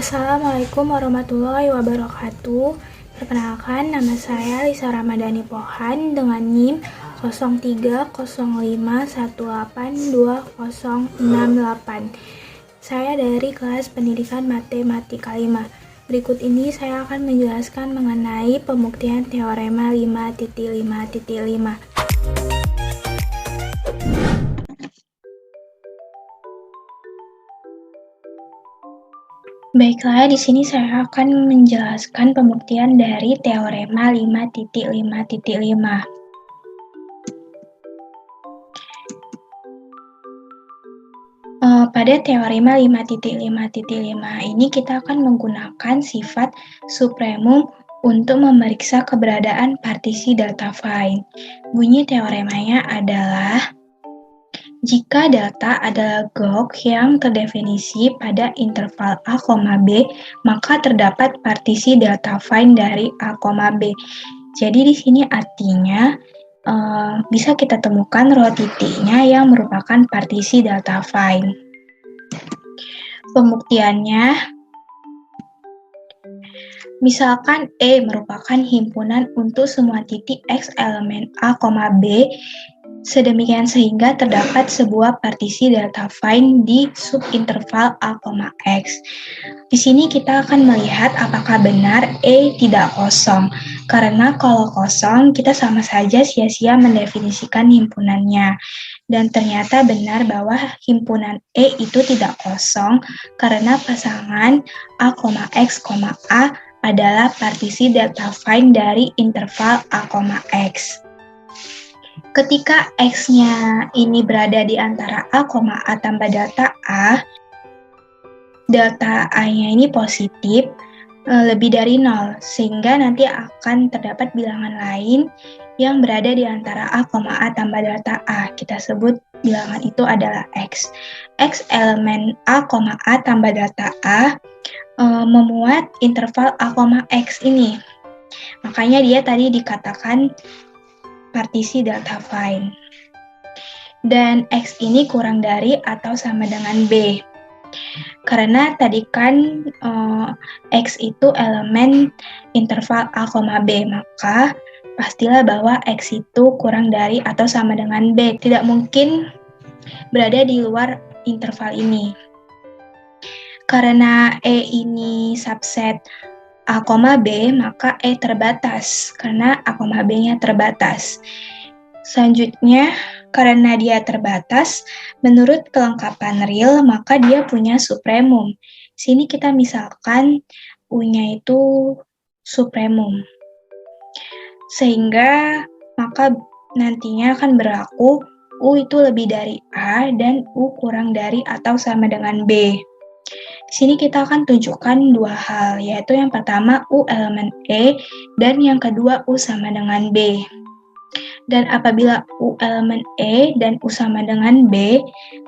Assalamualaikum warahmatullahi wabarakatuh. Perkenalkan, nama saya Lisa Ramadhani Pohan dengan NIM 0305182068. Saya dari kelas pendidikan matematika 5. Berikut ini saya akan menjelaskan mengenai pembuktian teorema 5.5.5. Baiklah, di sini saya akan menjelaskan pembuktian dari teorema 5.5.5. Pada teorema 5.5.5 ini kita akan menggunakan sifat supremum untuk memeriksa keberadaan partisi delta fine. Bunyi teoremanya adalah jika delta adalah GOG yang terdefinisi pada interval A, B, maka terdapat partisi delta fine dari A, B. Jadi di sini artinya bisa kita temukan rho titiknya yang merupakan partisi delta fine. Pembuktiannya, misalkan E merupakan himpunan untuk semua titik X elemen A, B, sedemikian sehingga terdapat sebuah partisi delta fine di subinterval A, X. Di sini kita akan melihat apakah benar E tidak kosong. Karena kalau kosong, kita sama saja sia-sia mendefinisikan himpunannya. Dan ternyata benar bahwa himpunan E itu tidak kosong karena pasangan A, X, A adalah partisi delta fine dari interval A, X. Ketika X-nya ini berada di antara A, tambah delta A-nya ini positif, lebih dari 0, sehingga nanti akan terdapat bilangan lain yang berada di antara A, tambah delta A. Kita sebut bilangan itu adalah X. X elemen A, tambah delta A memuat interval A, X ini. Makanya dia tadi dikatakan partisi delta fine. Dan X ini kurang dari atau sama dengan B. Karena tadi kan X itu elemen interval A, B, maka pastilah bahwa X itu kurang dari atau sama dengan B. Tidak mungkin berada di luar interval ini. Karena E ini subset A, B, maka E terbatas, karena A, B-nya terbatas. Selanjutnya, karena dia terbatas, menurut kelengkapan real, maka dia punya supremum. Sini kita misalkan U-nya itu supremum. Sehingga, maka nantinya akan berlaku U itu lebih dari A dan U kurang dari atau sama dengan B. Di sini kita akan tunjukkan dua hal, yaitu yang pertama U elemen E dan yang kedua U sama dengan B. Dan apabila U elemen E dan U sama dengan B,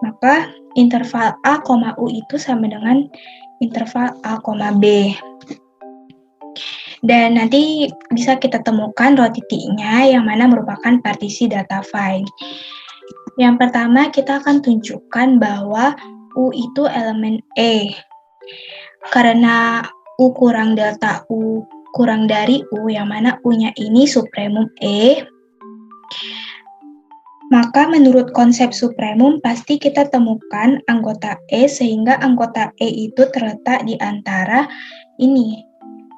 maka interval A, U itu sama dengan interval A, B. Dan nanti bisa kita temukan rho titiknya yang mana merupakan partisi delta fine. Yang pertama kita akan tunjukkan bahwa U itu elemen E. Karena U kurang delta U kurang dari U, yang mana U-nya ini supremum E, maka menurut konsep supremum pasti kita temukan anggota E, sehingga anggota E itu terletak di antara ini,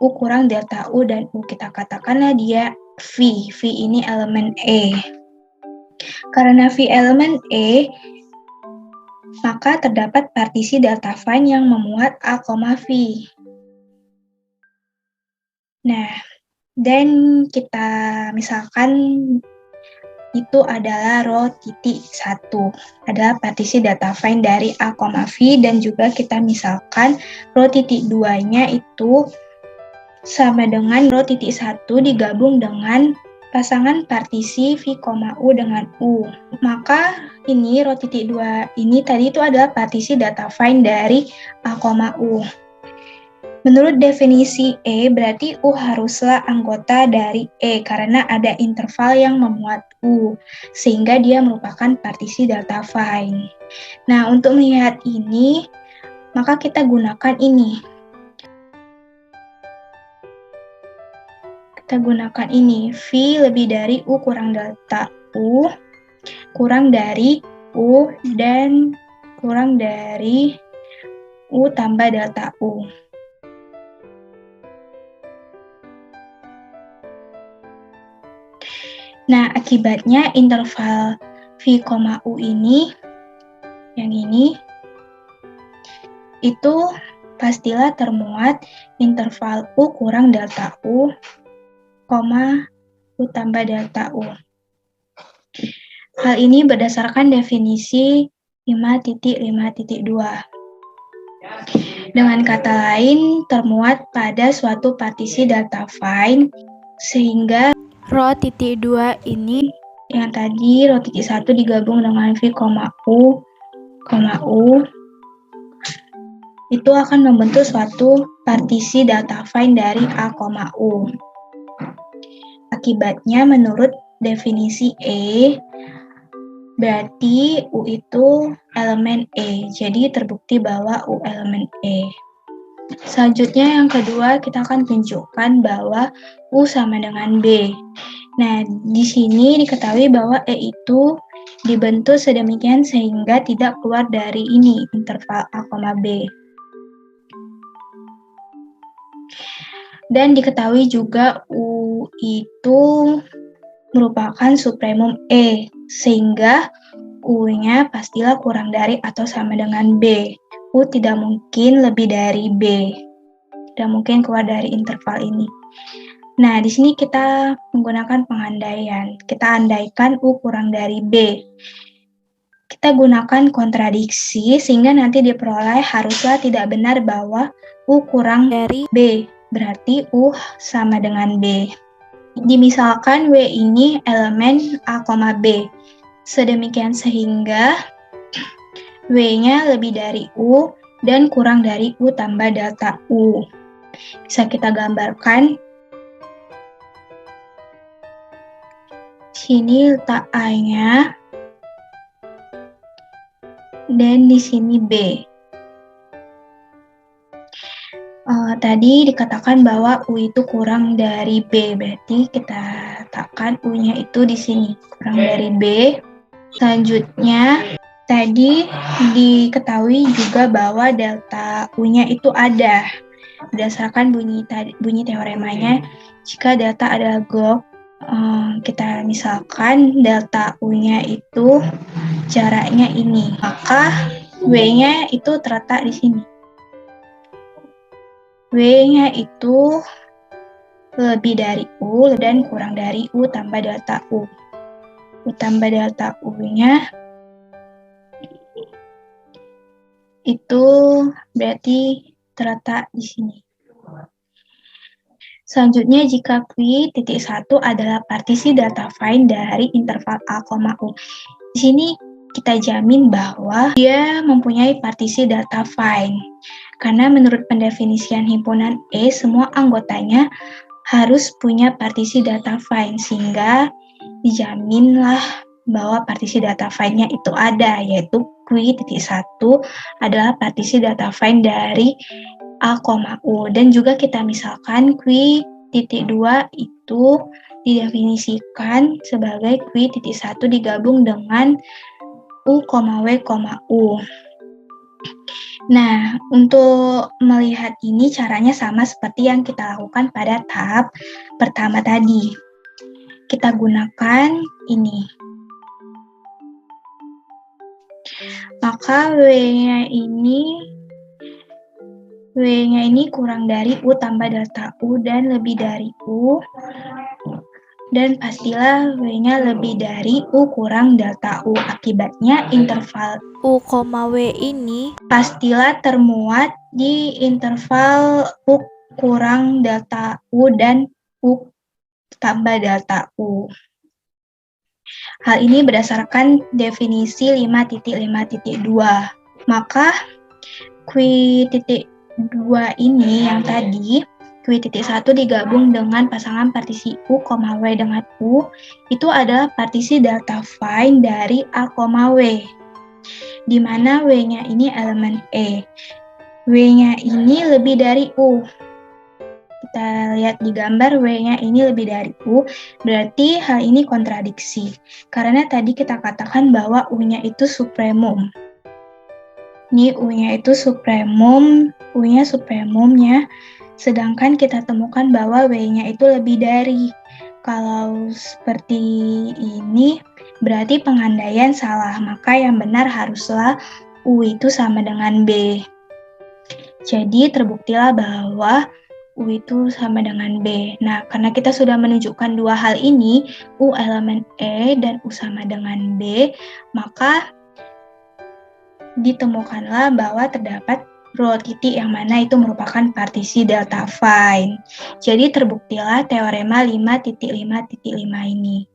U kurang delta U dan U. Kita katakanlah dia V. V ini elemen E. Karena V elemen E, maka terdapat partisi delta fine yang memuat A, V. Nah, dan kita misalkan itu adalah rho titik 1, adalah partisi delta fine dari A, V, dan juga kita misalkan rho titik 2-nya itu sama dengan rho titik 1 digabung dengan pasangan partisi V, U dengan U. Maka ini rho titik 2 ini tadi itu adalah partisi data find dari A, U. Menurut definisi E, berarti U haruslah anggota dari E karena ada interval yang memuat U, sehingga dia merupakan partisi data find. Nah, untuk melihat ini, maka kita gunakan ini. Kita gunakan ini, V lebih dari U kurang delta U, kurang dari U, dan kurang dari U tambah delta U. Nah, akibatnya interval V, U ini, yang ini, itu pastilah termuat interval U kurang delta U, U tambah delta U. Hal ini berdasarkan definisi 5.5.2. Dengan kata lain, termuat pada suatu partisi data find, sehingga rho titik 2 ini yang tadi rho titik 1 digabung dengan V, U, itu akan membentuk suatu partisi data find dari A, U. Akibatnya menurut definisi E, berarti U itu elemen E. Jadi terbukti bahwa U elemen E. Selanjutnya yang kedua, kita akan tunjukkan bahwa U sama dengan B. Nah, di sini diketahui bahwa E itu dibentuk sedemikian sehingga tidak keluar dari ini, interval A, B. Dan diketahui juga U itu merupakan supremum E, sehingga U-nya pastilah kurang dari atau sama dengan B. U tidak mungkin lebih dari B. Tidak mungkin keluar dari interval ini. Nah, di sini kita menggunakan pengandaian. Kita andaikan U kurang dari B. Kita gunakan kontradiksi sehingga nanti diperoleh haruslah tidak benar bahwa U kurang dari B. Berarti U sama dengan B. Dimisalkan W ini elemen A, B. Sedemikian sehingga W-nya lebih dari U dan kurang dari U tambah delta U. Bisa kita gambarkan. Sini letak A-nya. Dan di sini B. Tadi dikatakan bahwa U itu kurang dari B. Berarti kita letakkan U-nya itu di sini. Kurang dari B. Selanjutnya, tadi diketahui juga bahwa delta U-nya itu ada. Berdasarkan bunyi teoremanya, jika delta adalah GOP, kita misalkan delta U-nya itu jaraknya ini, maka W-nya itu terletak di sini. W-nya itu lebih dari U dan kurang dari U tambah delta U. U tambah delta U-nya itu berarti terletak di sini. Selanjutnya, jika Q.1 adalah partisi data find dari interval A, U. Di sini kita jamin bahwa dia mempunyai partisi data find. Karena menurut pendefinisian himpunan E, semua anggotanya harus punya partisi data find, sehingga dijaminlah bahwa partisi data find-nya itu ada, yaitu Q.1 adalah partisi data find dari A, U. Dan juga kita misalkan Q.2 itu didefinisikan sebagai Q.1 digabung dengan U, W, U. Nah, untuk melihat ini caranya sama seperti yang kita lakukan pada tahap pertama tadi. Kita gunakan ini. Maka W-nya ini kurang dari U tambah delta U dan lebih dari U. Dan pastilah W-nya lebih dari U kurang delta U. Akibatnya interval U, W ini pastilah termuat di interval U kurang delta U dan U tambah delta U. Hal ini berdasarkan definisi 5.5.2. Maka Q.2 ini yang tadi, Q.1 digabung dengan pasangan partisi U, W dengan U, itu adalah partisi delta phi dari A, W, di mana W-nya ini elemen E. W-nya ini lebih dari U. Kita lihat di gambar W-nya ini lebih dari U, berarti hal ini kontradiksi. Karena tadi kita katakan bahwa U-nya itu supremum. Ini U-nya itu supremum, U-nya supremumnya, sedangkan kita temukan bahwa W-nya itu lebih dari. Kalau seperti ini, berarti pengandaian salah, maka yang benar haruslah U itu sama dengan B. Jadi terbuktilah bahwa U itu sama dengan B. Nah, karena kita sudah menunjukkan dua hal ini, U elemen E dan U sama dengan B, maka ditemukanlah bahwa terdapat rho titik yang mana itu merupakan partisi delta phi. Jadi terbuktilah teorema 5.5.5 ini.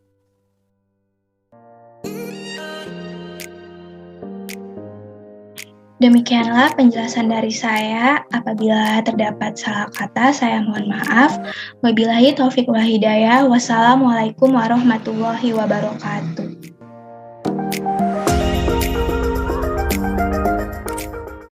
Demikianlah penjelasan dari saya. Apabila terdapat salah kata, saya mohon maaf. Wabillahi taufiq wal hidayah. Wassalamualaikum warahmatullahi wabarakatuh.